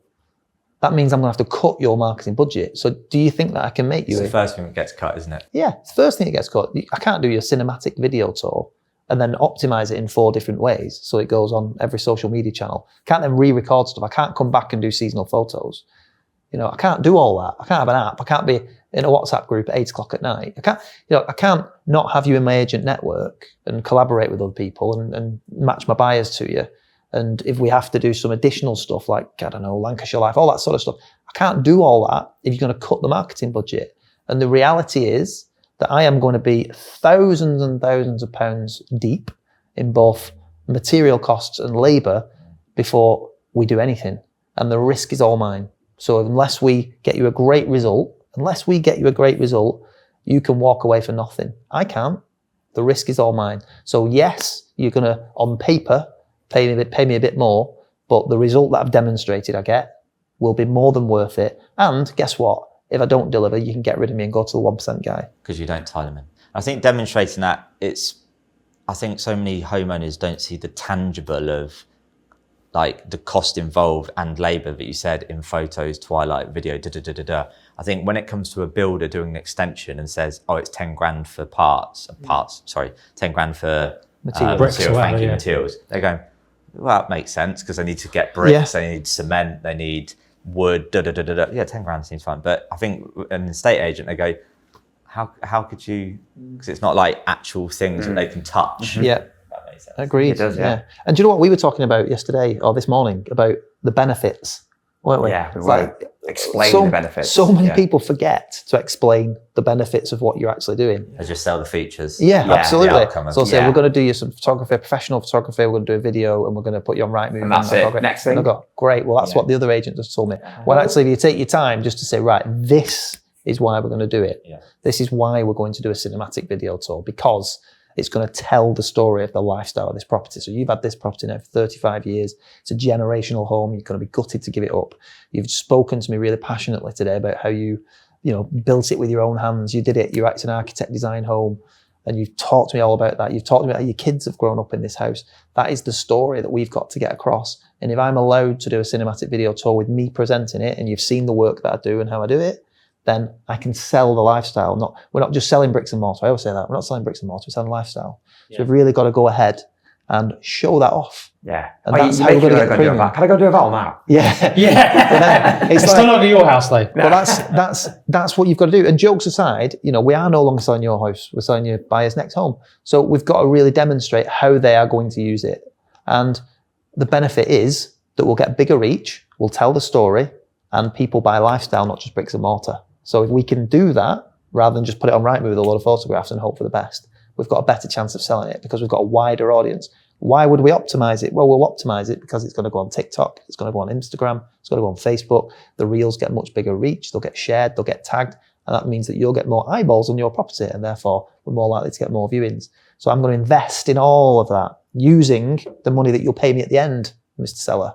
that means I'm going to have to cut your marketing budget. So do you think that I can make you? It's the first thing that gets cut, isn't it? Yeah, it's the first thing that gets cut. I can't do your cinematic video tour and then optimize it in 4 different ways so it goes on every social media channel. Can't then re-record stuff. I can't come back and do seasonal photos. You know, I can't do all that. I can't have an app. I can't be in a WhatsApp group at 8 o'clock at night. I can't not have you in my agent network and collaborate with other people and match my buyers to you. And if we have to do some additional stuff like, I don't know, Lancashire Life, all that sort of stuff, I can't do all that if you're going to cut the marketing budget. And the reality is that I am going to be thousands and thousands of pounds deep in both material costs and labour before we do anything. And the risk is all mine. So unless we get you a great result, you can walk away for nothing. I can't. The risk is all mine. So yes, you're going to, on paper, pay me a bit more, but the result that I've demonstrated I get will be more than worth it. And guess what? If I don't deliver, you can get rid of me and go to the 1% guy. Because you don't tie them in. I think demonstrating that, I think so many homeowners don't see the tangible of like the cost involved and labour that you said in photos, twilight, video, I think when it comes to a builder doing an extension and says, oh, it's 10 grand for 10 grand for materials, they're going, well, that makes sense because they need to get bricks, they need cement, they need wood, Yeah, 10 grand seems fine. But I think an estate agent, they go, how could you, because it's not like actual things that they can touch. Yeah. That makes sense. Agreed. It does, yeah. And do you know what we were talking about yesterday or this morning about the benefits, weren't we? Yeah, we It's were explaining the benefits. So many people forget to explain the benefits of what you're actually doing. They just sell the features. Yeah, absolutely. So say, we're going to do you some photography, professional photography, we're going to do a video and we're going to put you on Rightmove. And that's it. Next thing. And I go, great. Well, that's what the other agent just told me. Well, actually, if you take your time just to say, right, this is why we're going to do it. Yeah. This is why we're going to do a cinematic video tour, because it's going to tell the story of the lifestyle of this property. So you've had this property now for 35 years. It's a generational home. You're going to be gutted to give it up. You've spoken to me really passionately today about how you built it with your own hands. You did it. You're an architect design home. And you've talked to me all about that. You've talked to me about how your kids have grown up in this house. That is the story that we've got to get across. And if I'm allowed to do a cinematic video tour with me presenting it, and you've seen the work that I do and how I do it, then I can sell the lifestyle. We're not just selling bricks and mortar. I always say that. We're not selling bricks and mortar, we're selling lifestyle. So we've really got to go ahead and show that off. Yeah. And that's how we're going to get the premium. Can I go do a val now? Yeah. Yeah. It's like, no longer your house though. But that's what you've got to do. And jokes aside, we are no longer selling your house. We're selling your buyer's next home. So we've got to really demonstrate how they are going to use it. And the benefit is that we'll get bigger reach, we'll tell the story, and people buy lifestyle, not just bricks and mortar. So if we can do that, rather than just put it on Rightmove with a lot of photographs and hope for the best, we've got a better chance of selling it because we've got a wider audience. Why would we optimize it? Well, we'll optimize it because it's going to go on TikTok, it's going to go on Instagram, it's going to go on Facebook. The reels get much bigger reach, they'll get shared, they'll get tagged, and that means that you'll get more eyeballs on your property, and therefore we're more likely to get more viewings. So I'm going to invest in all of that using the money that you'll pay me at the end, Mr. Seller.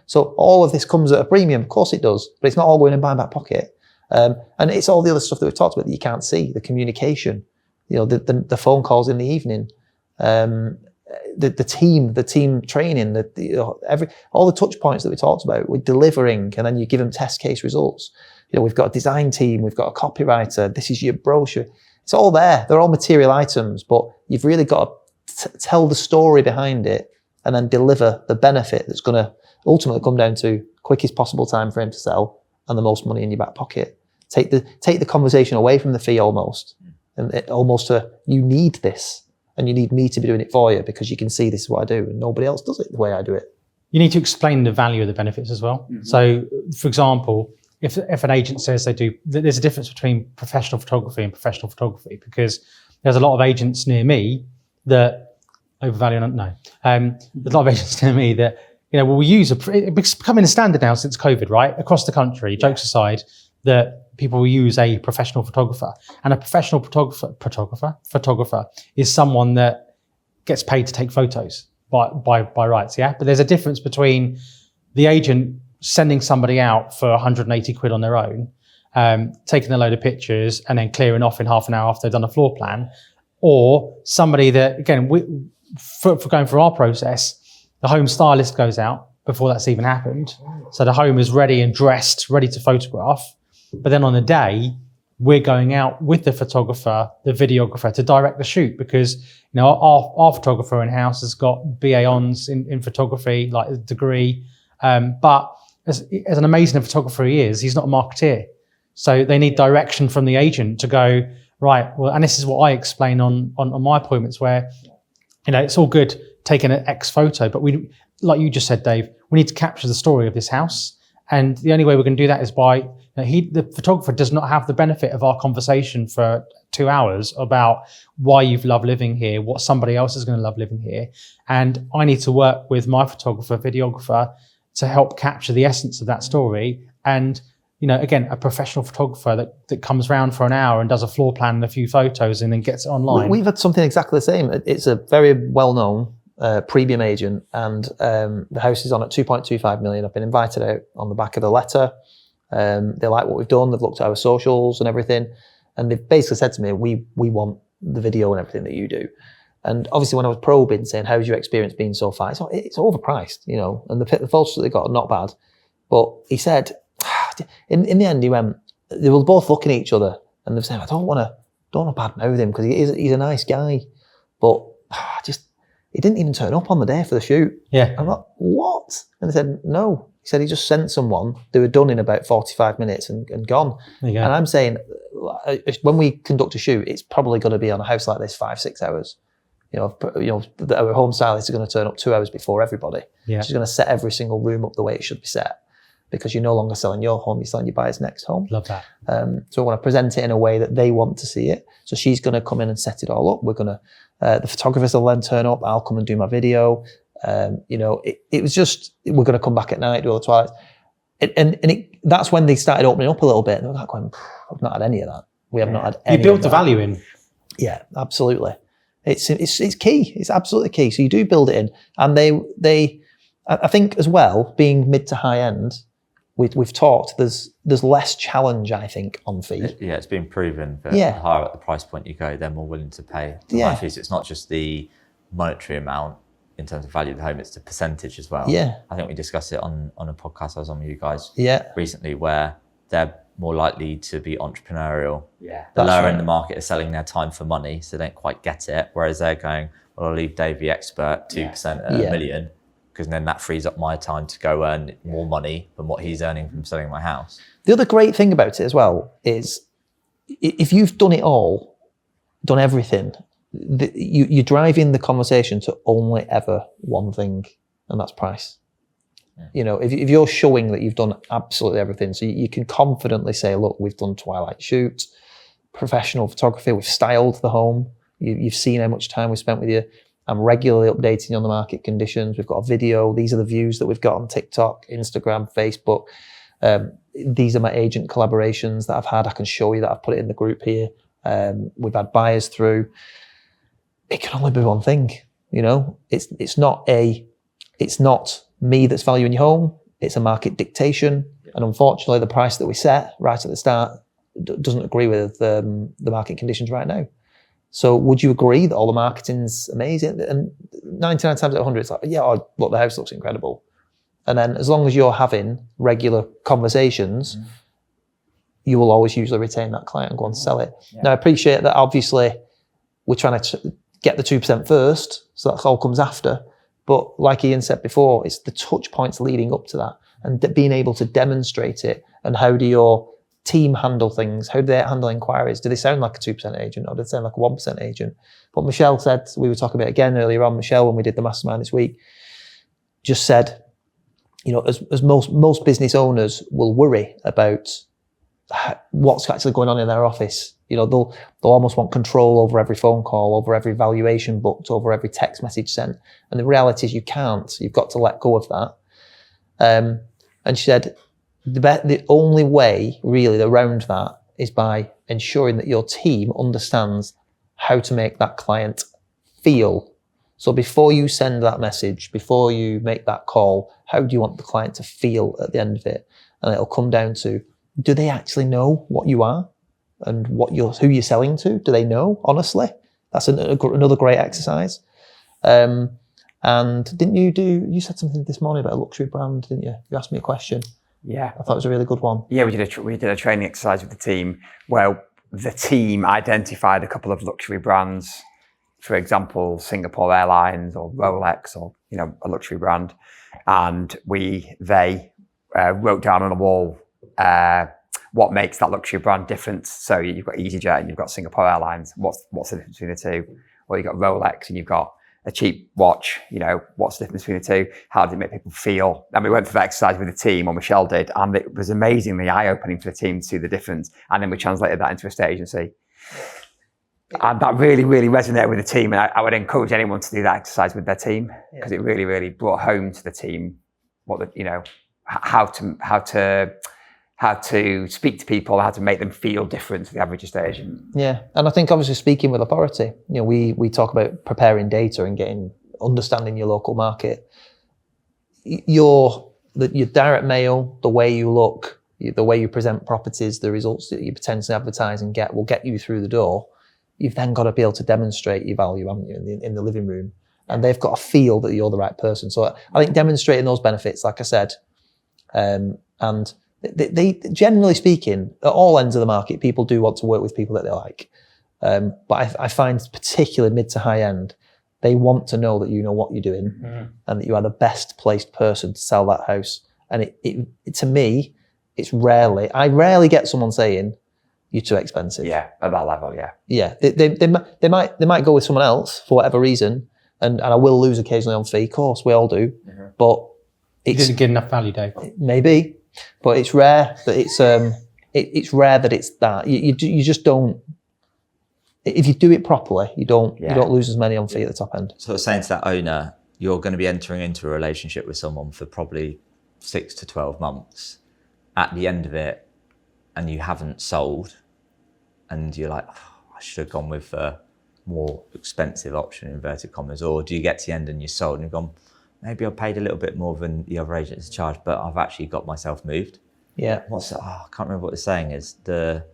So all of this comes at a premium. Of course it does, but it's not all going in my back pocket. And it's all the other stuff that we've talked about that you can't see, the communication, the phone calls in the evening, the team training, all the touch points that we talked about, we're delivering, and then you give them test case results. We've got a design team, we've got a copywriter, this is your brochure. It's all there. They're all material items, but you've really got to tell the story behind it and then deliver the benefit that's going to ultimately come down to quickest possible time frame to sell and the most money in your back pocket. Take the conversation away from the fee almost, and almost you need this. And you need me to be doing it for you because you can see this is what I do and nobody else does it the way I do it. You need to explain the value of the benefits as well. Mm-hmm. So, for example, if an agent says there's a difference between professional photography and professional photography, because there's a lot of agents near me that overvalue, there's a lot of agents near me that, we use it's becoming a standard now since COVID, right? Across the country, jokes aside, that people will use a professional photographer, and a professional photographer is someone that gets paid to take photos by rights. Yeah. But there's a difference between the agent sending somebody out for 180 quid on their own, taking a load of pictures and then clearing off in half an hour after they've done a floor plan, or somebody that, again, for going through our process, the home stylist goes out before that's even happened. So the home is ready and dressed, ready to photograph. But then on the day, we're going out with the photographer, the videographer to direct the shoot because, our photographer in-house has got BA Hons in photography, like a degree. But as an amazing photographer he is, he's not a marketeer. So they need direction from the agent to go, right, well, and this is what I explain on my appointments where, it's all good taking an X photo, but we, like you just said, Dave, we need to capture the story of this house. And the only way we're going to do that is by, the photographer does not have the benefit of our conversation for 2 hours about why you've loved living here, what somebody else is going to love living here. And I need to work with my photographer, videographer to help capture the essence of that story. And, again, a professional photographer that comes round for an hour and does a floor plan and a few photos and then gets it online. We've had something exactly the same. It's a very well-known premium agent, and the house is on at 2.25 million. I've been invited out on the back of the letter. They like what we've done. They've looked at our socials and everything, and they've basically said to me, we want the video and everything that you do. And obviously when I was probing, saying, how's your experience been so far? It's overpriced, and the photos that they got are not bad. But he said, in the end, he went, they were both looking at each other and they've said, I don't want to badmouth him because he's a nice guy, but he didn't even turn up on the day for the shoot. Yeah. I'm like, what? And they said, no. He said he just sent someone. They were done in about 45 minutes and gone. And I'm saying, when we conduct a shoot, it's probably going to be on a house like this 5-6 hours. Our home stylist is going to turn up 2 hours before everybody. Yeah. She's going to set every single room up the way it should be set, because you're no longer selling your home, you're selling your buyer's next home. Love that. So I want to present it in a way that they want to see it. So she's going to come in and set it all up. We're going to, the photographers will then turn up. I'll come and do my video. It was just, we're going to come back at night, do all the twilights. That's when they started opening up a little bit. And they were like going, I've not had any of that. We have not had any. You built the value in. Yeah, absolutely. It's key. It's absolutely key. So you do build it in, and they I think as well, being mid to high end, we've talked. There's less challenge, I think, on fee. Yeah, it's been proven that the higher up the price point you go, they're more willing to pay the high fees. It's not just the monetary amount in terms of value of the home; it's the percentage as well. Yeah, I think we discussed it on a podcast I was on with you guys recently, where they're more likely to be entrepreneurial. Yeah, the lower in the market are selling their time for money, so they don't quite get it. Whereas they're going, well, I'll leave Dave the expert 2% at a million, because then that frees up my time to go earn more money than what he's earning from selling my house. The other great thing about it as well is if you've done it all, done everything, you're driving the conversation to only ever one thing, and that's price. Yeah. You know, if you're showing that you've done absolutely everything, so you can confidently say, look, we've done twilight shoots, professional photography, we've styled the home, you've seen how much time we spent with you, I'm regularly updating you on the market conditions, we've got a video, these are the views that we've got on TikTok, Instagram, Facebook, these are my agent collaborations that I've had, I can show you that I've put it in the group here, we've had buyers through. It can only be one thing, you know. It's not me that's valuing your home. It's a market dictation, and unfortunately, the price that we set right at the start doesn't agree with the market conditions right now. So, would you agree that all the marketing's amazing? And 99 times out of 100, it's like, yeah, oh, look, the house looks incredible. And then, as long as you're having regular conversations, you will always usually retain that client and go on to sell it. Yeah. Now, I appreciate that. Obviously, we're trying to get the 2% first, so that all comes after. But like Ian said before, it's the touch points leading up to that and being able to demonstrate it. And how do your team handle things? How do they handle inquiries? Do they sound like a 2% agent or do they sound like a 1% agent? But Michelle said, we were talking about it again earlier on, Michelle, when we did the mastermind this week, just said, you know, as most business owners will worry about what's actually going on in their office. You know, they'll almost want control over every phone call, over every valuation booked, over every text message sent. And the reality is you can't. You've got to let go of that. And she said, the only way really around that is by ensuring that your team understands how to make that client feel. So before you send that message, before you make that call, how do you want the client to feel at the end of it? And it'll come down to, do they actually know what you are and who you're selling to? Do they know, honestly? That's another great exercise. And didn't you said something this morning about a luxury brand, didn't you? You asked me a question. Yeah. I thought it was a really good one. Yeah, we did a training exercise with the team where the team identified a couple of luxury brands, for example, Singapore Airlines or Rolex or, you know, a luxury brand. And they wrote down on a wall what makes that luxury brand different. So you've got EasyJet and you've got Singapore Airlines. What's the difference between the two? Or you've got Rolex and you've got a cheap watch. You know, what's the difference between the two? How does it make people feel? And we went through that exercise with the team, or Michelle did, and it was amazingly eye-opening for the team to see the difference. And then we translated that into a estate agency. And that really, really resonated with the team. And I would encourage anyone to do that exercise with their team, because it really, really brought home to the team how to speak to people, how to make them feel different to the average estate agent. Yeah, and I think obviously speaking with authority, you know, we talk about preparing data and understanding your local market. Your direct mail, the way you look, the way you present properties, the results that you potentially advertise and get will get you through the door. You've then got to be able to demonstrate your value, haven't you, in the living room, and they've got to feel that you're the right person. So I think demonstrating those benefits, like I said, and they generally speaking, at all ends of the market, people do want to work with people that they like. But I find particularly mid to high end, they want to know that you know what you're doing and that you are the best placed person to sell that house. And it to me, I rarely get someone saying, you're too expensive. Yeah, at that level, yeah. Yeah, they might go with someone else for whatever reason, and I will lose occasionally on fee, of course, we all do. But you didn't get enough value, Dave. Maybe. But it's rare that it's rare that it's that. You just don't. If you do it properly, you don't lose as many on fee at the top end. So I was saying to that owner, you're going to be entering into a relationship with someone for probably 6 to 12 months. At the end of it, and you haven't sold, and you're like, oh, I should have gone with a more expensive option, inverted commas. Or do you get to the end and you're sold and you've gone, maybe I paid a little bit more than the other agents charged, but I've actually got myself moved. Yeah. I can't remember what the saying is. The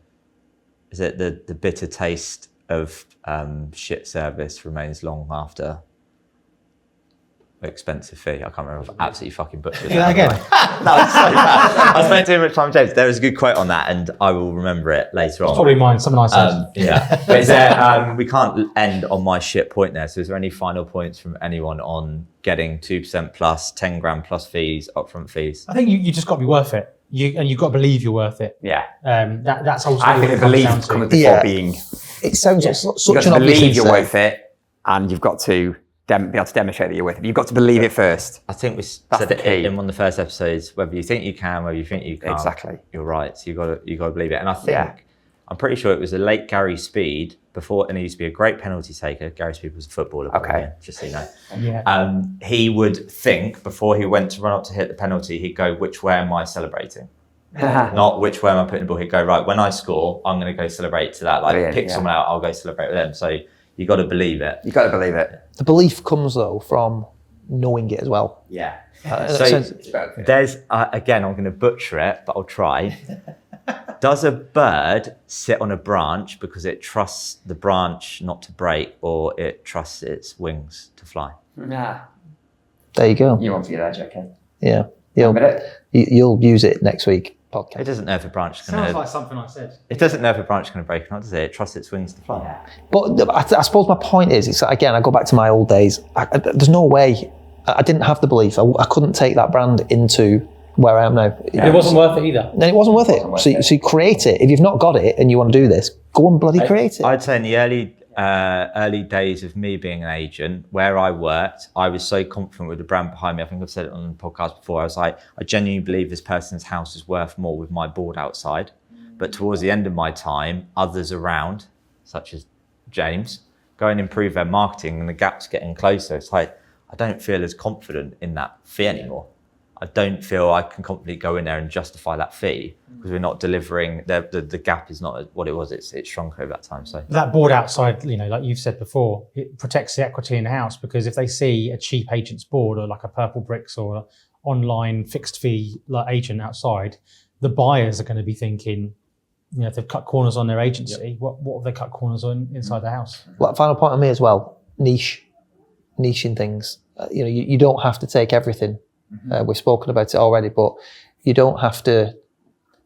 bitter taste of shit service remains long after. expensive fee. I can't remember. I've absolutely fucking butchered Do that again. That was so bad. I spent too much time with James. There was a good quote on that, and I will remember it later on. Probably mine. Something I said. Yeah. But is there, we can't end on my shit point there. So is there any final points from anyone on getting 2% plus, 10 grand plus fees, upfront fees? I think you just got to be worth it. You've got to believe you're worth it. Yeah. That's ultimately I think what it belief comes down comes to. before being. It sounds like You've such got an to obvious thing believe to you're say. worth it, and you've got to be able to demonstrate that you're worth it. You've got to believe it first. I think we That's said the it key. in one of the first episodes, whether you think you can, whether you think you can't. Exactly. You're right. So you got to believe it. And I think, I'm pretty sure it was a late Gary Speed before, and he used to be a great penalty taker. Gary Speed was a footballer. Okay. Just so you know. Yeah. He would think before he went to run up to hit the penalty, he'd go, which way am I celebrating? Not which way am I putting the ball. He'd go, right, when I score, I'm going to go celebrate to that. Like, Brilliant, pick someone out, I'll go celebrate with them. So you got to believe it. You've got to believe it. The belief comes though from knowing it as well. Yeah. So There's, again, I'm going to butcher it, but I'll try. Does a bird sit on a branch because it trusts the branch not to break, or it trusts its wings to fly? Nah. there you go. You want to be there, Joe? Yeah, Remember it? you'll use it next week podcast. It doesn't know if a branch is Sounds going like to. something I said. It doesn't know if a branch is going to break or not, does it? It trusts its wings to fly. Yeah. But I suppose my point is, it's again, I go back to my old days. There's no way. I didn't have the belief. I couldn't take that brand into where I am now. It wasn't worth it either. And it wasn't worth it. So you create it. If you've not got it and you want to do this, go and bloody create it. I'd say in the early days of me being an agent, where I worked, I was so confident with the brand behind me. I think I've said it on the podcast before. I was like, I genuinely believe this person's house is worth more with my board outside. But towards the end of my time, others around, such as James, go and improve their marketing, and the gap's getting closer. It's like, I don't feel as confident in that fee anymore. I don't feel I can confidently go in there and justify that fee because we're not delivering. The gap is not what it was. It's shrunk over that time. So That board outside, like you've said before, it protects the equity in the house, because if they see a cheap agent's board or like a Purple Bricks or an online fixed fee like agent outside, the buyers are going to be thinking, if they've cut corners on their agency, what have they cut corners on inside the house? Well, final point on me as well. Niching things. You don't have to take everything. We've spoken about it already, but you don't have to.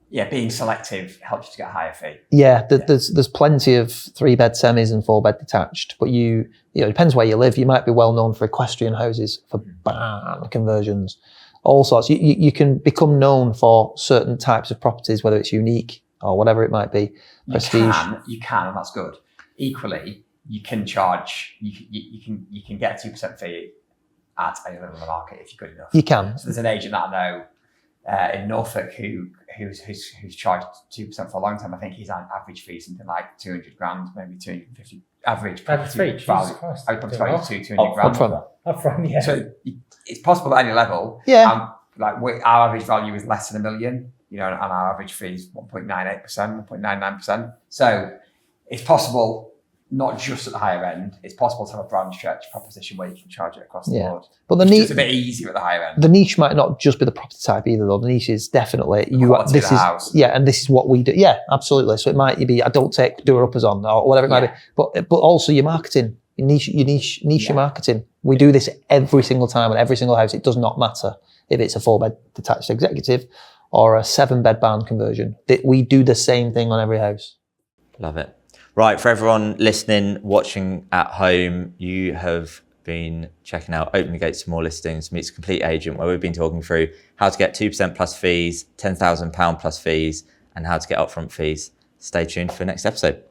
Yeah, being selective helps you to get a higher fee. Yeah, there's plenty of 3-bed semis and 4-bed detached, but it depends where you live. You might be well known for equestrian houses, for barn conversions, all sorts. You can become known for certain types of properties, whether it's unique or whatever it might be. Prestige. You can, and that's good. Equally, you can charge. You can get a 2% fee at any level of the market if you're good enough. You can. So there's an agent that I know in Norfolk who's charged 2% for a long time. I think his average fee is something like 200 grand, maybe 250 average property value. I would probably charge 200 grand. Upfront, yeah. So it's possible at any level. Yeah. Our average value is less than $1 million, and our average fee is 1.98%, 1.99%. So it's possible. Not just at the higher end, it's possible to have a brand stretch proposition where you can charge it across the board. But it's a bit easier at the higher end. The niche might not just be the property type either, though. The niche is definitely house. Yeah, and this is what we do. Yeah, absolutely. So it might be I don't take doer-uppers on or whatever it might be, but also your marketing, your niche your marketing. We do this every single time on every single house. It does not matter if it's a 4-bed detached executive or a 7-bed barn conversion. We do the same thing on every house. Love it. Right, for everyone listening, watching at home, you have been checking out Open the Gates to More Listings Meets Complete Agent, where we've been talking through how to get 2% plus fees, £10,000 plus fees, and how to get upfront fees. Stay tuned for the next episode.